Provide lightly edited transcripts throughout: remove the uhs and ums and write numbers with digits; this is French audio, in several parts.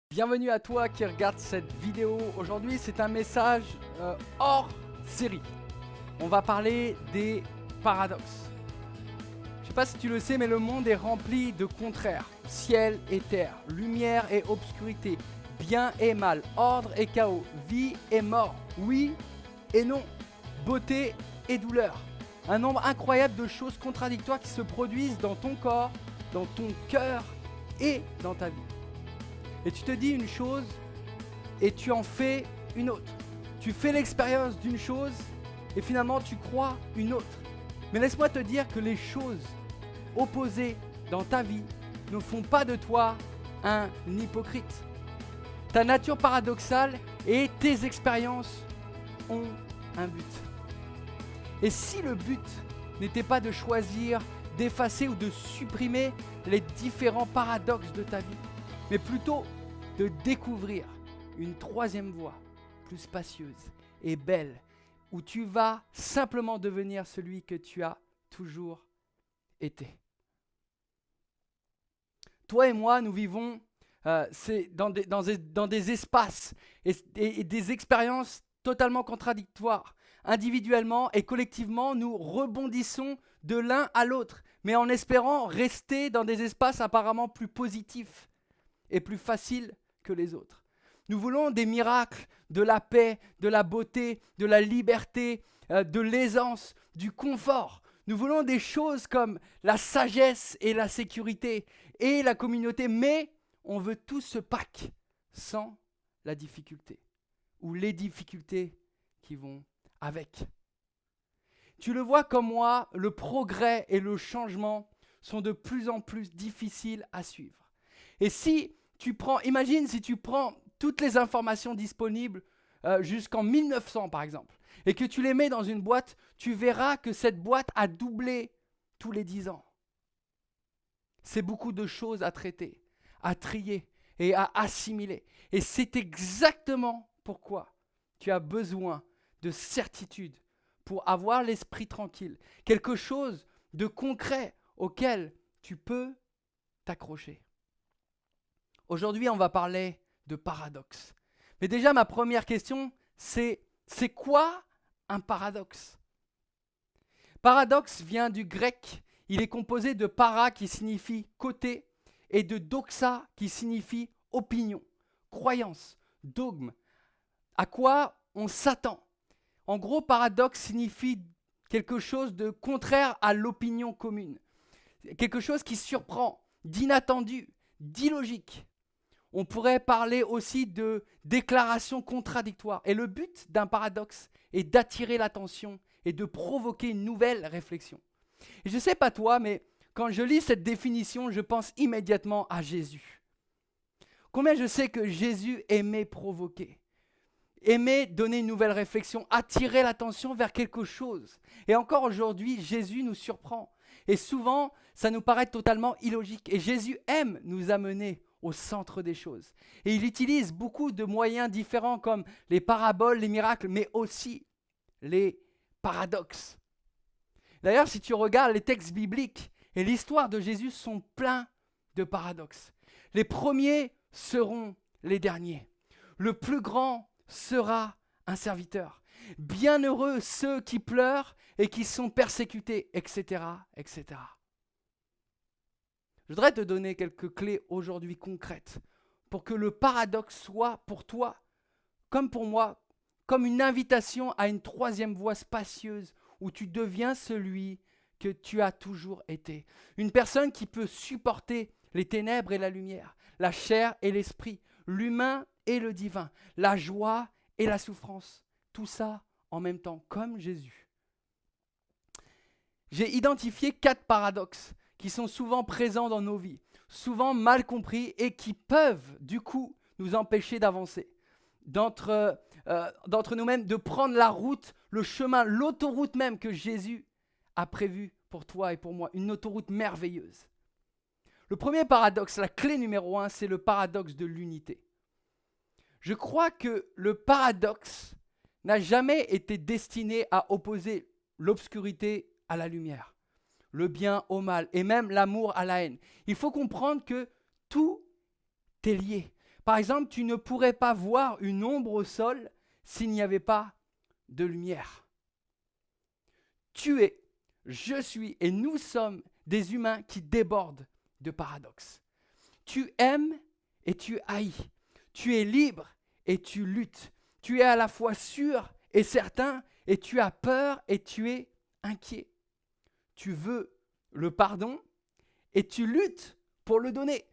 Bienvenue à toi qui regarde cette vidéo. Aujourd'hui, c'est un message hors série. On va parler des paradoxes. Je ne sais pas si tu le sais, mais le monde est rempli de contraires. Ciel et terre, lumière et obscurité, bien et mal, ordre et chaos, vie et mort, oui et non, beauté et douleur. Un nombre incroyable de choses contradictoires qui se produisent dans ton corps, dans ton cœur et dans ta vie. Et tu te dis une chose et tu en fais une autre. Tu fais l'expérience d'une chose et finalement tu crois une autre. Mais laisse-moi te dire que les choses opposées dans ta vie ne font pas de toi un hypocrite. Ta nature paradoxale et tes expériences ont un but. Et si le but n'était pas de choisir, d'effacer ou de supprimer les différents paradoxes de ta vie, mais plutôt de découvrir une troisième voie plus spacieuse et belle, où tu vas simplement devenir celui que tu as toujours été. Toi et moi, nous vivons dans des espaces et des expériences totalement contradictoires. Individuellement et collectivement, nous rebondissons de l'un à l'autre, mais en espérant rester dans des espaces apparemment plus positifs et plus faciles que les autres. Nous voulons des miracles, de la paix, de la beauté, de la liberté, de l'aisance, du confort. Nous voulons des choses comme la sagesse et la sécurité et la communauté, mais on veut tout ce pack sans la difficulté ou les difficultés qui vont avec. Tu le vois comme moi, le progrès et le changement sont de plus en plus difficiles à suivre. Et imagine si tu prends toutes les informations disponibles jusqu'en 1900 par exemple, et que tu les mets dans une boîte, tu verras que cette boîte a doublé tous les 10 ans. C'est beaucoup de choses à traiter, à trier et à assimiler. Et c'est exactement pourquoi tu as besoin de certitude pour avoir l'esprit tranquille, quelque chose de concret auquel tu peux t'accrocher. Aujourd'hui, on va parler de paradoxe. Mais déjà, ma première question, c'est quoi un paradoxe ? Paradoxe vient du grec. Il est composé de para qui signifie côté et de doxa qui signifie opinion, croyance, dogme. À quoi on s'attend ? En gros, paradoxe signifie quelque chose de contraire à l'opinion commune. Quelque chose qui surprend, d'inattendu, d'illogique. On pourrait parler aussi de déclaration contradictoire. Et le but d'un paradoxe est d'attirer l'attention et de provoquer une nouvelle réflexion. Et je ne sais pas toi, mais quand je lis cette définition, je pense immédiatement à Jésus. Combien je sais que Jésus aimait provoquer, aimait donner une nouvelle réflexion, attirer l'attention vers quelque chose. Et encore aujourd'hui, Jésus nous surprend. Et souvent, ça nous paraît totalement illogique. Et Jésus aime nous amener au centre des choses. Et il utilise beaucoup de moyens différents comme les paraboles, les miracles, mais aussi les paradoxes. D'ailleurs, si tu regardes les textes bibliques et l'histoire de Jésus sont pleins de paradoxes. Les premiers seront les derniers. Le plus grand sera un serviteur. Bienheureux ceux qui pleurent et qui sont persécutés, etc., etc. Je voudrais te donner quelques clés aujourd'hui concrètes pour que le paradoxe soit pour toi, comme pour moi, comme une invitation à une troisième voie spacieuse où tu deviens celui que tu as toujours été. Une personne qui peut supporter les ténèbres et la lumière, la chair et l'esprit, l'humain et le divin, la joie et la souffrance. Tout ça en même temps, comme Jésus. J'ai identifié 4 paradoxes qui sont souvent présents dans nos vies, souvent mal compris et qui peuvent, du coup, nous empêcher d'avancer. D'entre nous-mêmes, de prendre la route, le chemin, l'autoroute même que Jésus a prévue pour toi et pour moi, une autoroute merveilleuse. Le premier paradoxe, la clé numéro 1, c'est le paradoxe de l'unité. Je crois que le paradoxe n'a jamais été destiné à opposer l'obscurité à la lumière, le bien au mal et même l'amour à la haine. Il faut comprendre que tout est lié. Par exemple, tu ne pourrais pas voir une ombre au sol s'il n'y avait pas de lumière. Tu es, je suis et nous sommes des humains qui débordent de paradoxes. Tu aimes et tu haïs. Tu es libre et tu luttes. Tu es à la fois sûr et certain et tu as peur et tu es inquiet. Tu veux le pardon et tu luttes pour le donner.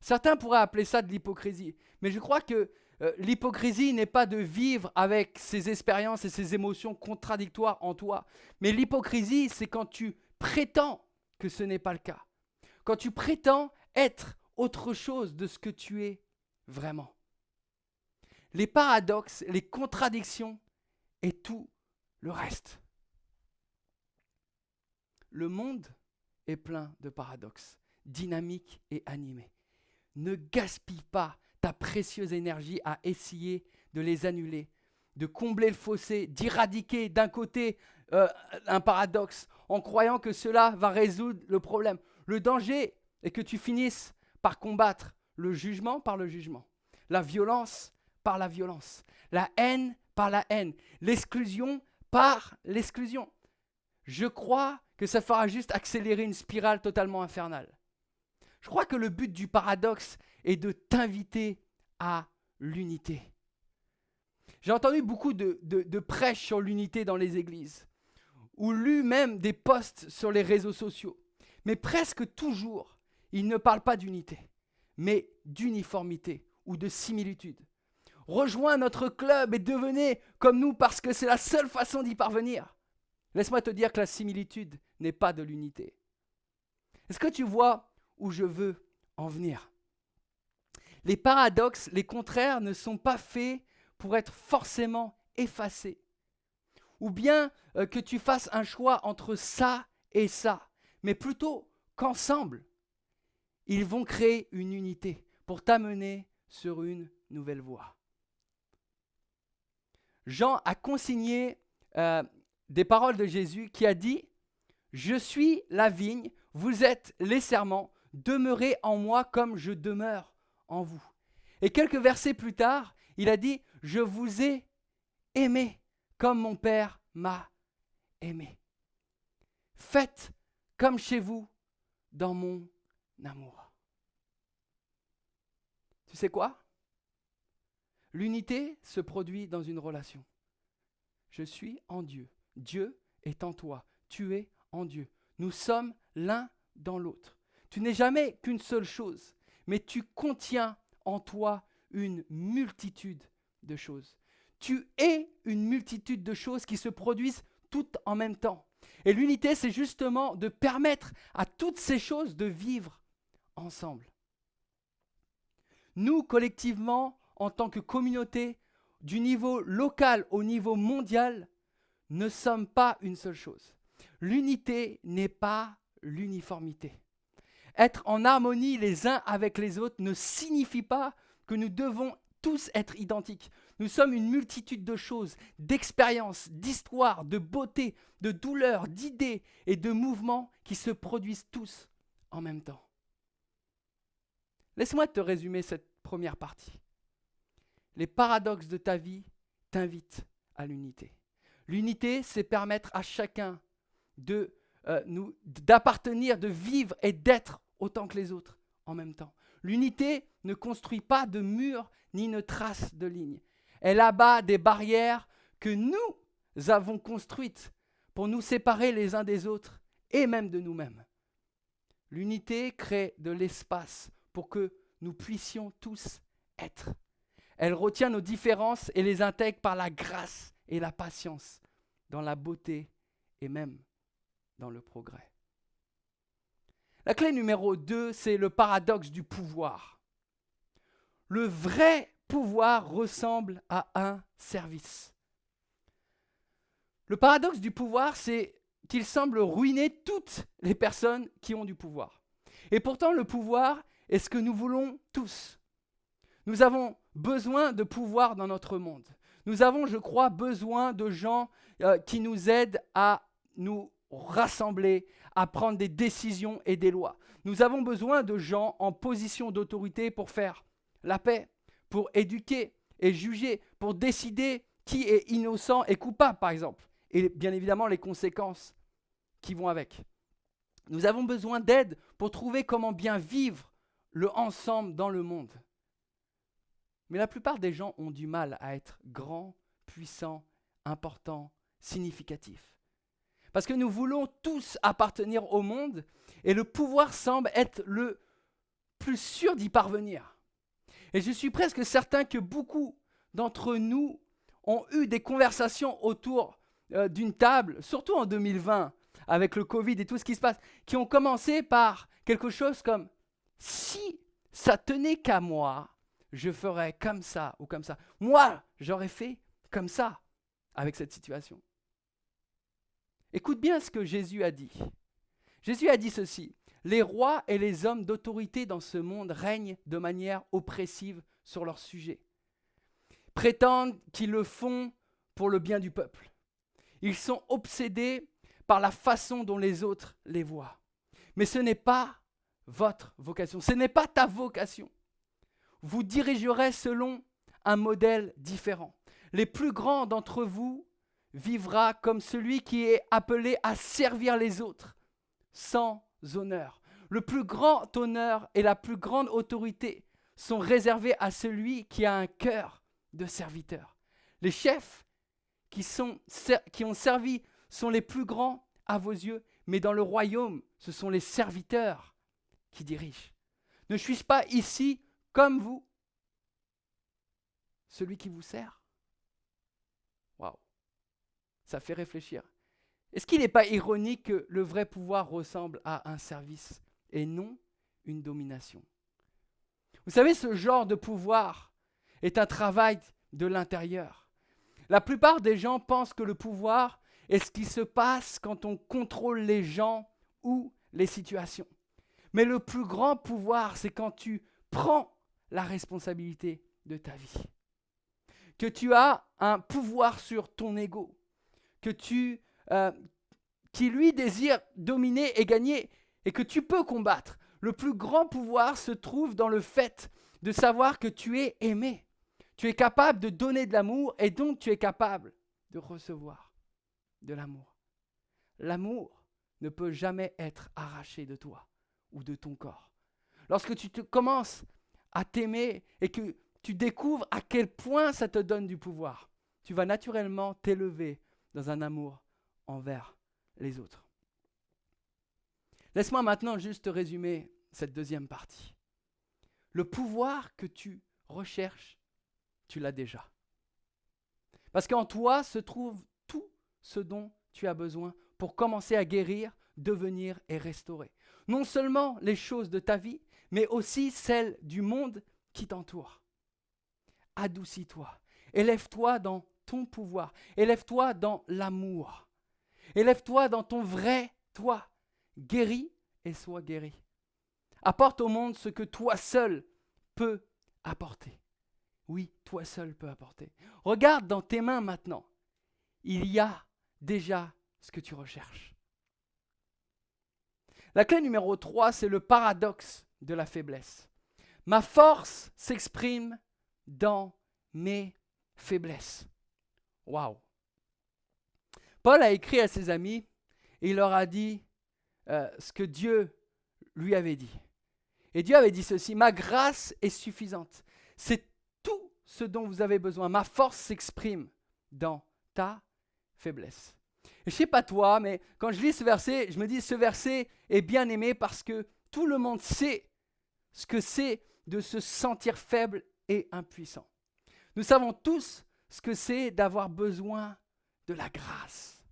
Certains pourraient appeler ça de l'hypocrisie, mais je crois que l'hypocrisie n'est pas de vivre avec ces expériences et ces émotions contradictoires en toi, mais l'hypocrisie, c'est quand tu prétends que ce n'est pas le cas, quand tu prétends être autre chose de ce que tu es vraiment. Les paradoxes, les contradictions et tout le reste. Le monde est plein de paradoxes, dynamiques et animés. Ne gaspille pas ta précieuse énergie à essayer de les annuler, de combler le fossé, d'éradiquer d'un côté un paradoxe en croyant que cela va résoudre le problème. Le danger est que tu finisses par combattre le jugement par le jugement, la violence par la violence, la haine par la haine, l'exclusion par l'exclusion. Je crois que ça fera juste accélérer une spirale totalement infernale. Je crois que le but du paradoxe est de t'inviter à l'unité. J'ai entendu beaucoup de prêches sur l'unité dans les églises, ou lu même des posts sur les réseaux sociaux. Mais presque toujours, ils ne parlent pas d'unité, mais d'uniformité ou de similitude. Rejoins notre club et devenez comme nous parce que c'est la seule façon d'y parvenir. Laisse-moi te dire que la similitude n'est pas de l'unité. Est-ce que tu vois où je veux en venir? Les paradoxes, les contraires ne sont pas faits pour être forcément effacés. Ou bien que tu fasses un choix entre ça et ça, mais plutôt qu'ensemble, ils vont créer une unité pour t'amener sur une nouvelle voie. Jean a consigné des paroles de Jésus qui a dit « Je suis la vigne, vous êtes les serments, demeurez en moi comme je demeure en vous. » Et quelques versets plus tard, il a dit « Je vous ai aimé comme mon Père m'a aimé. Faites comme chez vous dans mon amour. » Tu sais quoi? L'unité se produit dans une relation. Je suis en Dieu. Dieu est en toi. Tu es en Dieu. Nous sommes l'un dans l'autre. Tu n'es jamais qu'une seule chose, mais tu contiens en toi une multitude de choses. Tu es une multitude de choses qui se produisent toutes en même temps. Et l'unité, c'est justement de permettre à toutes ces choses de vivre ensemble. Nous, collectivement, en tant que communauté, du niveau local au niveau mondial, ne sommes pas une seule chose. L'unité n'est pas l'uniformité. Être en harmonie les uns avec les autres ne signifie pas que nous devons tous être identiques. Nous sommes une multitude de choses, d'expériences, d'histoires, de beauté, de douleurs, d'idées et de mouvements qui se produisent tous en même temps. Laisse-moi te résumer cette première partie. Les paradoxes de ta vie t'invitent à l'unité. L'unité, c'est permettre à chacun de d'appartenir, de vivre et d'être autant que les autres en même temps. L'unité ne construit pas de murs ni ne trace de lignes. Elle abat des barrières que nous avons construites pour nous séparer les uns des autres et même de nous-mêmes. L'unité crée de l'espace pour que nous puissions tous être. Elle retient nos différences et les intègre par la grâce et la patience, dans la beauté et même dans le progrès. La clé numéro 2, c'est le paradoxe du pouvoir. Le vrai pouvoir ressemble à un service. Le paradoxe du pouvoir, c'est qu'il semble ruiner toutes les personnes qui ont du pouvoir. Et pourtant, le pouvoir est ce que nous voulons tous. Nous avons besoin de pouvoir dans notre monde. Nous avons, je crois, besoin de gens qui nous aident à nous rassembler, à prendre des décisions et des lois. Nous avons besoin de gens en position d'autorité pour faire la paix, pour éduquer et juger, pour décider qui est innocent et coupable, par exemple. Et bien évidemment, les conséquences qui vont avec. Nous avons besoin d'aide pour trouver comment bien vivre le ensemble dans le monde. Mais la plupart des gens ont du mal à être grands, puissants, importants, significatifs. Parce que nous voulons tous appartenir au monde et le pouvoir semble être le plus sûr d'y parvenir. Et je suis presque certain que beaucoup d'entre nous ont eu des conversations autour d'une table, surtout en 2020, avec le Covid et tout ce qui se passe, qui ont commencé par quelque chose comme « si ça tenait qu'à moi, je ferais comme ça ou comme ça. Moi, j'aurais fait comme ça avec cette situation. » Écoute bien ce que Jésus a dit. Jésus a dit ceci: « Les rois et les hommes d'autorité dans ce monde règnent de manière oppressive sur leur sujet. Prétendent qu'ils le font pour le bien du peuple. Ils sont obsédés par la façon dont les autres les voient. Mais ce n'est pas votre vocation, ce n'est pas ta vocation. Vous dirigerez selon un modèle différent. Les plus grands d'entre vous vivra comme celui qui est appelé à servir les autres, sans honneur. Le plus grand honneur et la plus grande autorité sont réservés à celui qui a un cœur de serviteur. Les chefs qui ont servi sont les plus grands à vos yeux, mais dans le royaume, ce sont les serviteurs qui dirigent. Ne suis-je pas ici comme vous, celui qui vous sert? Waouh, ça fait réfléchir. Est-ce qu'il n'est pas ironique que le vrai pouvoir ressemble à un service et non une domination? Vous savez, ce genre de pouvoir est un travail de l'intérieur. La plupart des gens pensent que le pouvoir est ce qui se passe quand on contrôle les gens ou les situations. Mais le plus grand pouvoir, c'est quand tu prends la responsabilité de ta vie. Que tu as un pouvoir sur ton ego, qui lui désire dominer et gagner, et que tu peux combattre. Le plus grand pouvoir se trouve dans le fait de savoir que tu es aimé. Tu es capable de donner de l'amour et donc tu es capable de recevoir de l'amour. L'amour ne peut jamais être arraché de toi ou de ton corps. Lorsque tu commences à t'aimer et que tu découvres à quel point ça te donne du pouvoir, tu vas naturellement t'élever dans un amour envers les autres. Laisse-moi maintenant juste te résumer cette deuxième partie. Le pouvoir que tu recherches, tu l'as déjà. Parce qu'en toi se trouve tout ce dont tu as besoin pour commencer à guérir, devenir et restaurer. Non seulement les choses de ta vie, mais aussi celles du monde qui t'entoure. Adoucis-toi, élève-toi dans ton pouvoir, élève-toi dans l'amour, élève-toi dans ton vrai toi, guéris et sois guéri. Apporte au monde ce que toi seul peux apporter. Oui, toi seul peux apporter. Regarde dans tes mains maintenant. Il y a déjà ce que tu recherches. La clé numéro 3, c'est le paradoxe de la faiblesse. Ma force s'exprime dans mes faiblesses. Waouh! Paul a écrit à ses amis et il leur a dit ce que Dieu lui avait dit. Et Dieu avait dit ceci: ma grâce est suffisante. C'est tout ce dont vous avez besoin. Ma force s'exprime dans ta faiblesse. Et je ne sais pas toi, mais quand je lis ce verset, je me dis ce verset est bien aimé parce que tout le monde sait ce que c'est de se sentir faible et impuissant. Nous savons tous ce que c'est d'avoir besoin de la grâce.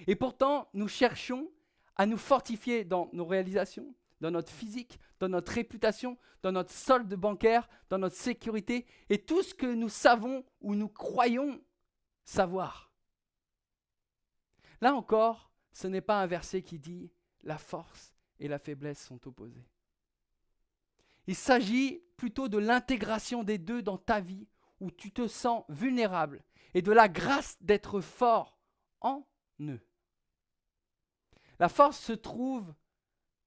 Et pourtant, nous cherchons à nous fortifier dans nos réalisations, dans notre physique, dans notre réputation, dans notre solde bancaire, dans notre sécurité et tout ce que nous savons ou nous croyons savoir. Là encore, ce n'est pas un verset qui dit « la force et la faiblesse sont opposées ». Il s'agit plutôt de l'intégration des deux dans ta vie où tu te sens vulnérable et de la grâce d'être fort en eux. La force se trouve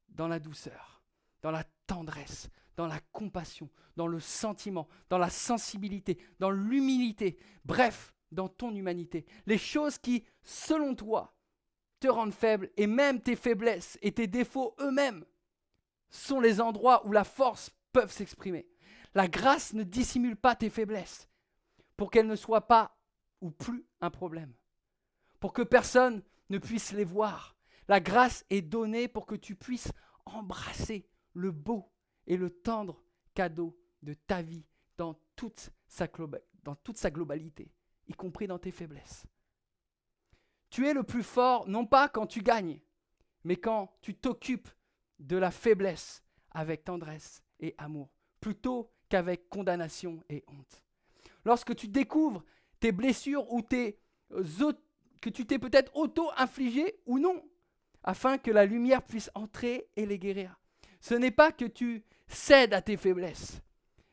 dans la douceur, dans la tendresse, dans la compassion, dans le sentiment, dans la sensibilité, dans l'humilité, bref, dans ton humanité. Les choses qui, selon toi, te rendent faible et même tes faiblesses et tes défauts eux-mêmes sont les endroits où la force peut s'exprimer. La grâce ne dissimule pas tes faiblesses pour qu'elles ne soient pas ou plus un problème, pour que personne ne puisse les voir. La grâce est donnée pour que tu puisses embrasser le beau et le tendre cadeau de ta vie dans toute sa globalité, y compris dans tes faiblesses. Tu es le plus fort, non pas quand tu gagnes, mais quand tu t'occupes de la faiblesse avec tendresse et amour, plutôt qu'avec condamnation et honte. Lorsque tu découvres tes blessures ou que tu t'es peut-être auto-infligé ou non, afin que la lumière puisse entrer et les guérir. Ce n'est pas que tu cèdes à tes faiblesses,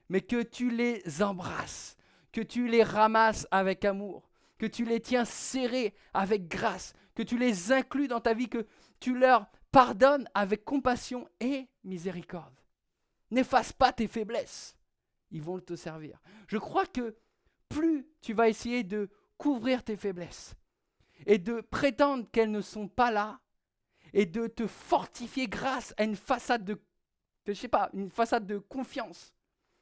mais que tu les embrasses, que tu les ramasses avec amour, que tu les tiens serrés avec grâce, que tu les inclus dans ta vie, que tu leur pardonnes avec compassion et miséricorde. N'efface pas tes faiblesses, ils vont te servir. Je crois que plus tu vas essayer de couvrir tes faiblesses et de prétendre qu'elles ne sont pas là, et de te fortifier grâce à une façade de confiance,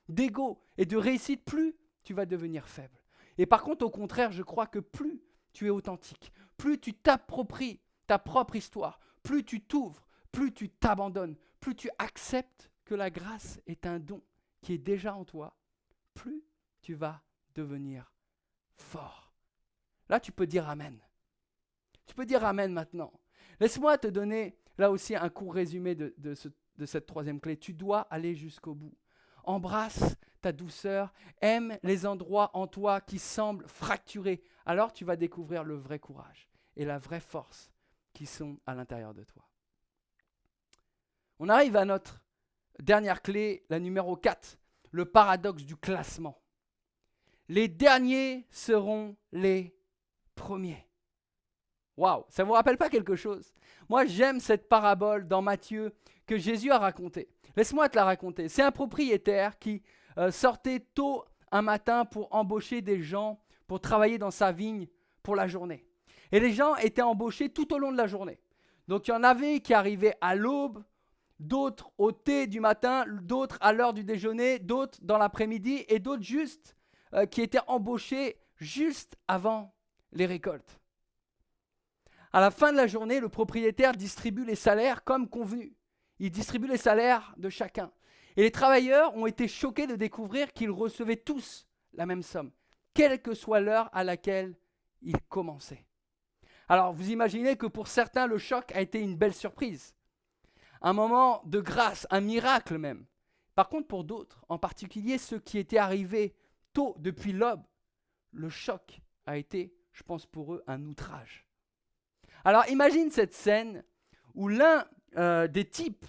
d'ego et de réussite, plus tu vas devenir faible. Et par contre, au contraire, je crois que plus tu es authentique, plus tu t'appropries ta propre histoire, plus tu t'ouvres, plus tu t'abandonnes, plus tu acceptes que la grâce est un don qui est déjà en toi, plus tu vas devenir fort. Là, tu peux dire Amen. Tu peux dire Amen maintenant. Laisse-moi te donner là aussi un court résumé de cette troisième clé. Tu dois aller jusqu'au bout. Embrasse ta douceur, aime les endroits en toi qui semblent fracturés. Alors tu vas découvrir le vrai courage et la vraie force qui sont à l'intérieur de toi. On arrive à notre dernière clé, la numéro 4, le paradoxe du classement. Les derniers seront les premiers. Waouh, ça ne vous rappelle pas quelque chose? Moi, j'aime cette parabole dans Matthieu que Jésus a racontée. Laisse-moi te la raconter. C'est un propriétaire qui sortait tôt un matin pour embaucher des gens pour travailler dans sa vigne pour la journée. Et les gens étaient embauchés tout au long de la journée. Donc, il y en avait qui arrivaient à l'aube, d'autres au thé du matin, d'autres à l'heure du déjeuner, d'autres dans l'après-midi et d'autres juste qui étaient embauchés juste avant les récoltes. À la fin de la journée, le propriétaire distribue les salaires comme convenu. Il distribue les salaires de chacun. Et les travailleurs ont été choqués de découvrir qu'ils recevaient tous la même somme, quelle que soit l'heure à laquelle ils commençaient. Alors, vous imaginez que pour certains, le choc a été une belle surprise. Un moment de grâce, un miracle même. Par contre, pour d'autres, en particulier ceux qui étaient arrivés tôt depuis l'aube, le choc a été, je pense pour eux, un outrage. Alors imagine cette scène où l'un des types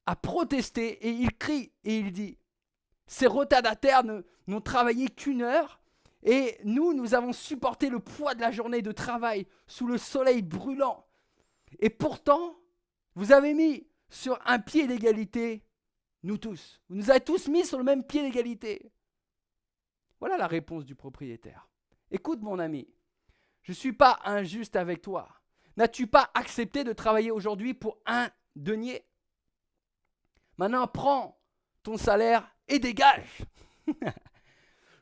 a protesté et il crie et il dit « Ces retardataires n'ont travaillé qu'1 heure et nous avons supporté le poids de la journée de travail sous le soleil brûlant. Et pourtant, vous avez mis sur un pied d'égalité nous tous. Vous nous avez tous mis sur le même pied d'égalité. » Voilà la réponse du propriétaire. « Écoute mon ami, je ne suis pas injuste avec toi, N'as-tu pas accepté de travailler aujourd'hui pour 1 denier? Maintenant, prends ton salaire et dégage.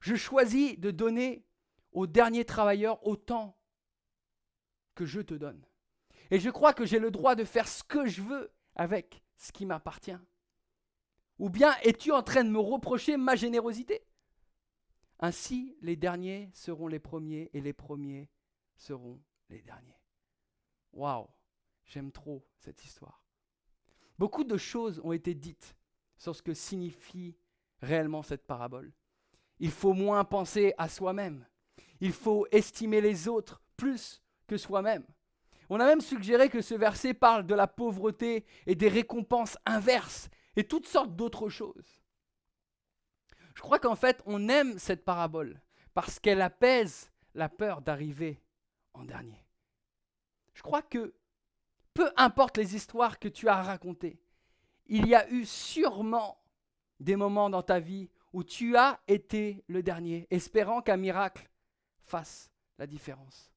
Je choisis de donner au dernier travailleur autant que je te donne. Et je crois que j'ai le droit de faire ce que je veux avec ce qui m'appartient. Ou bien es-tu en train de me reprocher ma générosité? Ainsi, les derniers seront les premiers et les premiers seront les derniers. Waouh, j'aime trop cette histoire. Beaucoup de choses ont été dites sur ce que signifie réellement cette parabole. Il faut moins penser à soi-même. Il faut estimer les autres plus que soi-même. On a même suggéré que ce verset parle de la pauvreté et des récompenses inverses et toutes sortes d'autres choses. Je crois qu'en fait, on aime cette parabole parce qu'elle apaise la peur d'arriver en dernier. Je crois que peu importe les histoires que tu as racontées, il y a eu sûrement des moments dans ta vie où tu as été le dernier, espérant qu'un miracle fasse la différence.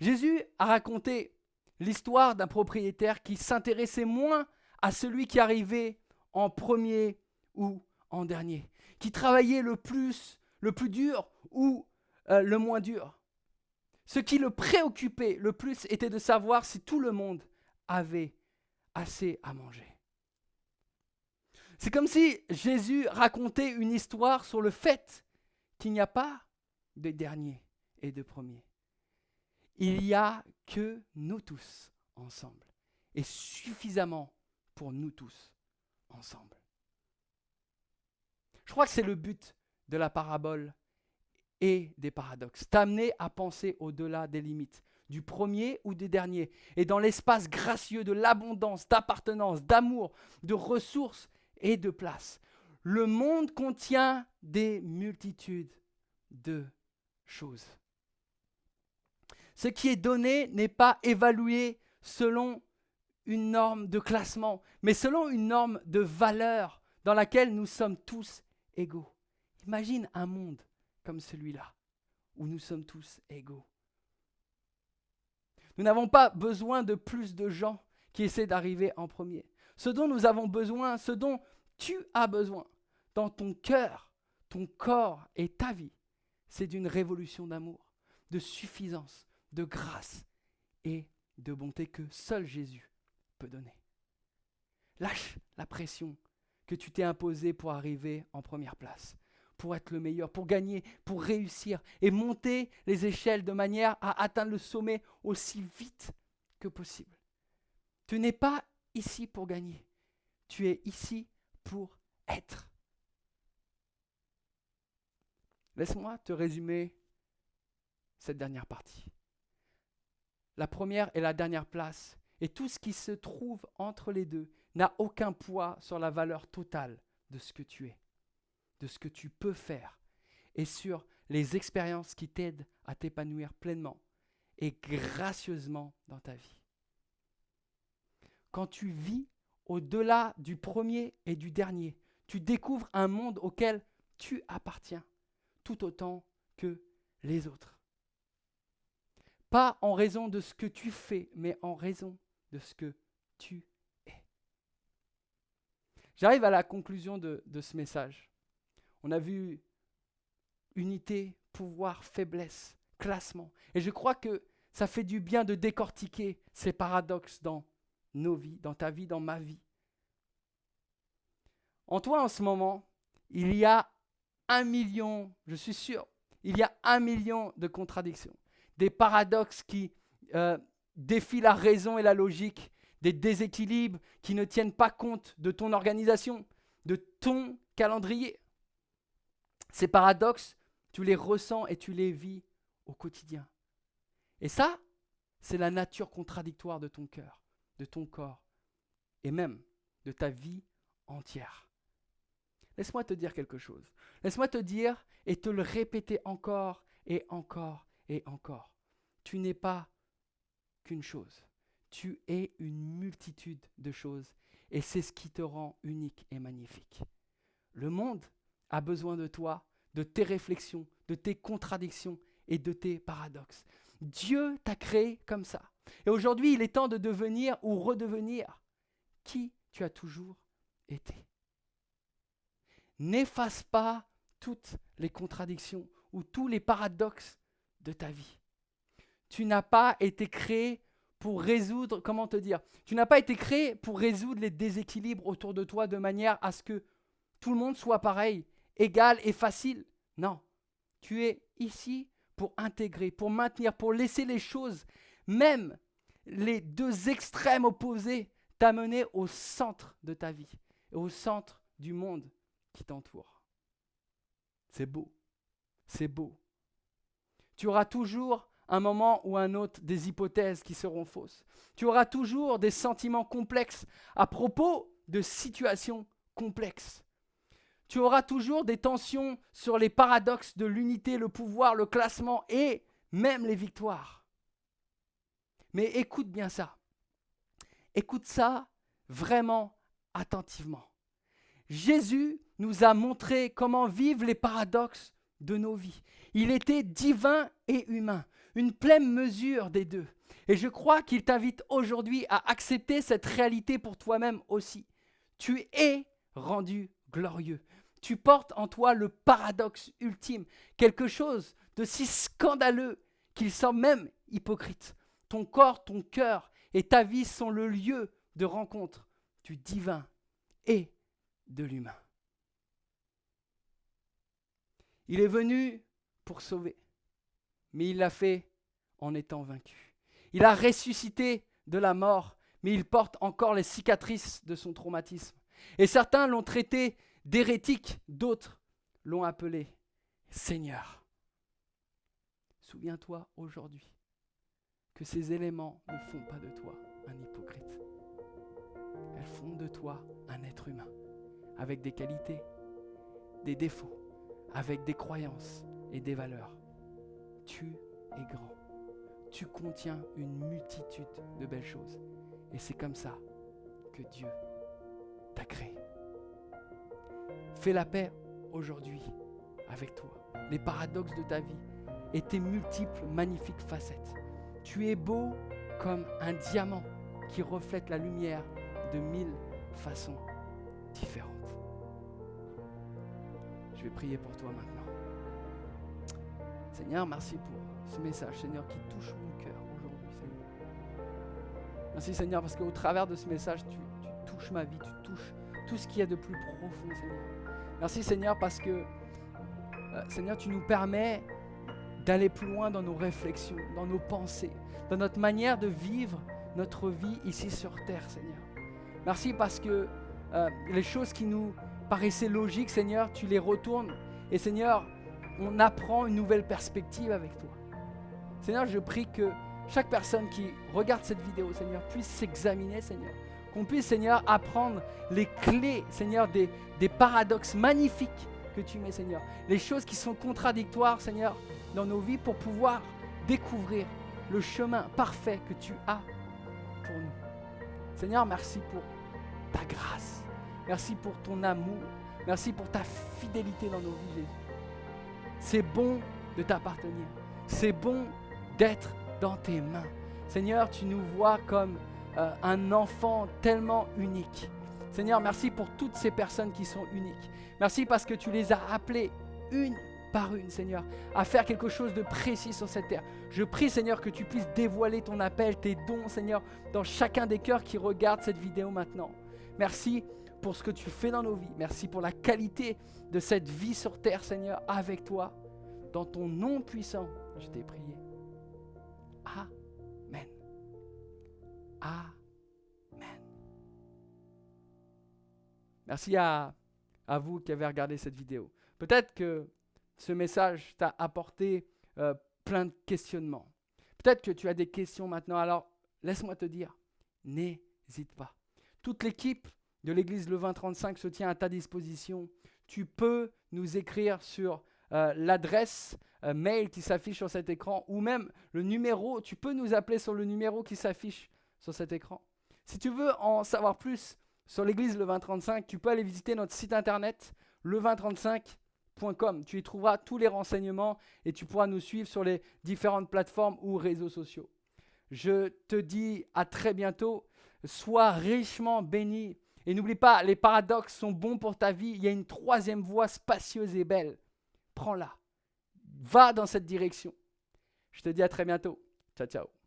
Jésus a raconté l'histoire d'un propriétaire qui s'intéressait moins à celui qui arrivait en premier ou en dernier, qui travaillait le plus dur ou le moins dur. Ce qui le préoccupait le plus était de savoir si tout le monde avait assez à manger. C'est comme si Jésus racontait une histoire sur le fait qu'il n'y a pas de dernier et de premier. Il n'y a que nous tous ensemble et suffisamment pour nous tous ensemble. Je crois que c'est le but de la parabole et des paradoxes, t'amener à penser au-delà des limites, du premier ou des derniers, et dans l'espace gracieux de l'abondance, d'appartenance, d'amour, de ressources et de place. Le monde contient des multitudes de choses. Ce qui est donné n'est pas évalué selon une norme de classement, mais selon une norme de valeur dans laquelle nous sommes tous égaux. Imagine un monde comme celui-là, où nous sommes tous égaux. Nous n'avons pas besoin de plus de gens qui essaient d'arriver en premier. Ce dont nous avons besoin, ce dont tu as besoin, dans ton cœur, ton corps et ta vie, c'est d'une révolution d'amour, de suffisance, de grâce et de bonté que seul Jésus peut donner. Lâche la pression que tu t'es imposée pour arriver en première place, pour être le meilleur, pour gagner, pour réussir et monter les échelles de manière à atteindre le sommet aussi vite que possible. Tu n'es pas ici pour gagner, tu es ici pour être. Laisse-moi te résumer cette dernière partie. La première et la dernière place, et tout ce qui se trouve entre les deux, n'a aucun poids sur la valeur totale de ce que tu es, de ce que tu peux faire, et sur les expériences qui t'aident à t'épanouir pleinement et gracieusement dans ta vie. Quand tu vis au-delà du premier et du dernier, tu découvres un monde auquel tu appartiens, tout autant que les autres. Pas en raison de ce que tu fais, mais en raison de ce que tu es. J'arrive à la conclusion de ce message. On a vu unité, pouvoir, faiblesse, classement. Et je crois que ça fait du bien de décortiquer ces paradoxes dans nos vies, dans ta vie, dans ma vie. En toi, en ce moment, il y a 1 million, je suis sûr, il y a 1 million de contradictions, des paradoxes qui défient la raison et la logique, des déséquilibres qui ne tiennent pas compte de ton organisation, de ton calendrier. Ces paradoxes, tu les ressens et tu les vis au quotidien. Et ça, c'est la nature contradictoire de ton cœur, de ton corps et même de ta vie entière. Laisse-moi te dire quelque chose. Laisse-moi te dire et te le répéter encore et encore et encore. Tu n'es pas qu'une chose. Tu es une multitude de choses et c'est ce qui te rend unique et magnifique. Le monde a besoin de toi, de tes réflexions, de tes contradictions et de tes paradoxes. Dieu t'a créé comme ça. Et aujourd'hui, il est temps de devenir ou redevenir qui tu as toujours été. N'efface pas toutes les contradictions ou tous les paradoxes de ta vie. Tu n'as pas été créé pour résoudre, comment te dire, tu n'as pas été créé pour résoudre les déséquilibres autour de toi de manière à ce que tout le monde soit pareil, égal et facile. Non, tu es ici pour intégrer, pour maintenir, pour laisser les choses, même les deux extrêmes opposés, t'amener au centre de ta vie, et au centre du monde qui t'entoure. C'est beau, c'est beau. Tu auras toujours un moment ou un autre des hypothèses qui seront fausses. Tu auras toujours des sentiments complexes à propos de situations complexes. Tu auras toujours des tensions sur les paradoxes de l'unité, le pouvoir, le classement et même les victoires. Mais écoute bien ça. Écoute ça vraiment attentivement. Jésus nous a montré comment vivre les paradoxes de nos vies. Il était divin et humain, une pleine mesure des deux. Et je crois qu'il t'invite aujourd'hui à accepter cette réalité pour toi-même aussi. Tu es rendu glorieux. Tu portes en toi le paradoxe ultime, quelque chose de si scandaleux qu'il semble même hypocrite. Ton corps, ton cœur et ta vie sont le lieu de rencontre du divin et de l'humain. Il est venu pour sauver, mais il l'a fait en étant vaincu. Il a ressuscité de la mort, mais il porte encore les cicatrices de son traumatisme. Et certains l'ont traité d'hérétique, d'autres l'ont appelé Seigneur. Souviens-toi aujourd'hui que ces éléments ne font pas de toi un hypocrite. Elles font de toi un être humain, avec des qualités, des défauts, avec des croyances et des valeurs. Tu es grand. Tu contiens une multitude de belles choses. Et c'est comme ça que Dieu t'a créé. Fais la paix aujourd'hui avec toi. Les paradoxes de ta vie et tes multiples magnifiques facettes. Tu es beau comme un diamant qui reflète la lumière de 1000 façons différentes. Je vais prier pour toi maintenant. Seigneur, merci pour ce message, Seigneur, qui touche mon cœur aujourd'hui, Seigneur. Merci, Seigneur, parce qu'au travers de ce message, tu touches ma vie, tu touches tout ce qu'il y a de plus profond, Seigneur. Merci, Seigneur, parce que, Seigneur, tu nous permets d'aller plus loin dans nos réflexions, dans nos pensées, dans notre manière de vivre notre vie ici sur terre, Seigneur. Merci parce que les choses qui nous paraissaient logiques, Seigneur, tu les retournes. Et Seigneur, on apprend une nouvelle perspective avec toi. Seigneur, je prie que chaque personne qui regarde cette vidéo, Seigneur, puisse s'examiner, Seigneur. Qu'on puisse, Seigneur, apprendre les clés, Seigneur, des paradoxes magnifiques que tu mets, Seigneur. Les choses qui sont contradictoires, Seigneur, dans nos vies pour pouvoir découvrir le chemin parfait que tu as pour nous. Seigneur, merci pour ta grâce. Merci pour ton amour. Merci pour ta fidélité dans nos vies, Jésus. C'est bon de t'appartenir. C'est bon d'être dans tes mains. Seigneur, tu nous vois comme un enfant tellement unique. Seigneur, merci pour toutes ces personnes qui sont uniques. Merci parce que tu les as appelées une par une, Seigneur, à faire quelque chose de précis sur cette terre. Je prie, Seigneur, que tu puisses dévoiler ton appel, tes dons, Seigneur, dans chacun des cœurs qui regardent cette vidéo maintenant. Merci pour ce que tu fais dans nos vies. Merci pour la qualité de cette vie sur terre, Seigneur, avec toi. Dans ton nom puissant, je t'ai prié. Amen. Amen. Merci à vous qui avez regardé cette vidéo. Peut-être que ce message t'a apporté plein de questionnements. Peut-être que tu as des questions maintenant. Alors, laisse-moi te dire, n'hésite pas. Toute l'équipe de l'église Le 2035 se tient à ta disposition. Tu peux nous écrire sur l'adresse mail qui s'affiche sur cet écran ou même le numéro. Tu peux nous appeler sur le numéro qui s'affiche sur cet écran. Si tu veux en savoir plus sur l'église Le 2035, tu peux aller visiter notre site internet le2035.fr. Tu y trouveras tous les renseignements et tu pourras nous suivre sur les différentes plateformes ou réseaux sociaux. Je te dis à très bientôt. Sois richement béni. Et n'oublie pas, les paradoxes sont bons pour ta vie. Il y a une troisième voie spacieuse et belle. Prends-la. Va dans cette direction. Je te dis à très bientôt. Ciao, ciao.